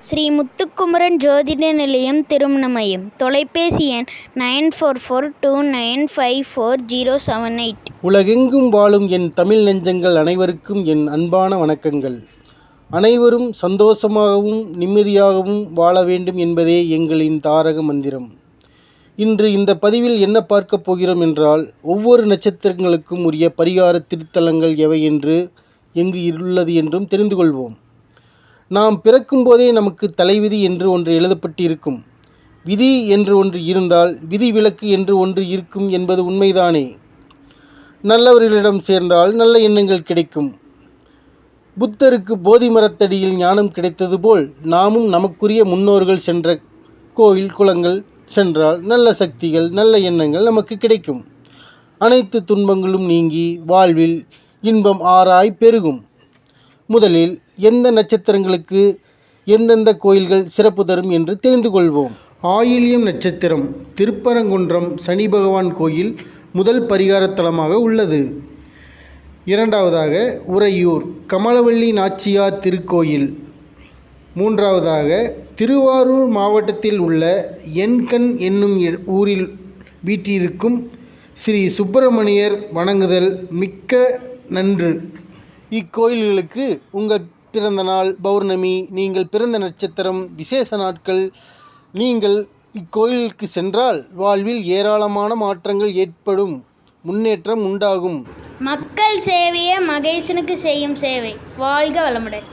ஸ்ரீ முத்துக்குமரன் ஜோதிட நிலையம் திருமண மையம். தொலைபேசி எண் 9442954078. உலகெங்கும் வாழும் என் தமிழ் நெஞ்சங்கள் அனைவருக்கும் என் அன்பான வணக்கங்கள். அனைவரும் சந்தோஷமாகவும் நிம்மதியாகவும் வாழ வேண்டும் என்பதே எங்களின் தாரக மந்திரம். இன்று இந்த பதிவில் என்ன பார்க்க போகிறோம் என்றால், ஒவ்வொரு நட்சத்திரங்களுக்கும் உரிய பரிகார திருத்தலங்கள் எவை என்று எங்கு உள்ளது என்றும் தெரிந்து கொள்வோம். நாம் பிறக்கும் போதே நமக்கு தலைவிதி என்று ஒன்று எழுதப்பட்டிருக்கும். விதி என்று ஒன்று இருந்தால் விதி விலக்கு என்று ஒன்று இருக்கும் என்பது உண்மைதானே. நல்லவர்களிடம் சேர்ந்தால் நல்ல எண்ணங்கள் கிடைக்கும். புத்தருக்கு போதி மரத்தடியில் ஞானம் கிடைத்தது போல் நாமும் நமக்குரிய முன்னோர்கள் சென்ற கோயில் குளங்கள் சென்றால் நல்ல சக்திகள் நல்ல எண்ணங்கள் நமக்கு கிடைக்கும். அனைத்து துன்பங்களும் நீங்கி வாழ்வில் இன்பம் ஆராய் பெருகும். முதலில் எந்த நட்சத்திரங்களுக்கு எந்தெந்த கோயில்கள் சிறப்பு தரும் என்று தெரிந்து கொள்வோம். ஆயில்யம் நட்சத்திரம் திருப்பரங்குன்றம் சனி பகவான் கோயில் முதல் பரிகாரத்தலமாக உள்ளது. இரண்டாவதாக உறையூர் கமலவள்ளி நாச்சியார் திருக்கோயில். மூன்றாவதாக திருவாரூர் மாவட்டத்தில் உள்ள எண்கண் என்னும் ஊரில் வீற்றிருக்கும் ஸ்ரீ சுப்பிரமணியர் வணங்குதல் மிக்க நன்று. இக்கோயில்களுக்கு உங்கள் பிறந்த நாள், பௌர்ணமி, நீங்கள் பிறந்த நட்சத்திரம், விசேஷ நாட்கள் நீங்கள் இக்கோயிலுக்கு சென்றால் வாழ்வில் ஏராளமான மாற்றங்கள் ஏற்படும், முன்னேற்றம் உண்டாகும். மக்கள் சேவையே மகேசனுக்கு செய்யும் சேவை. வாழ்க வளமுடன்.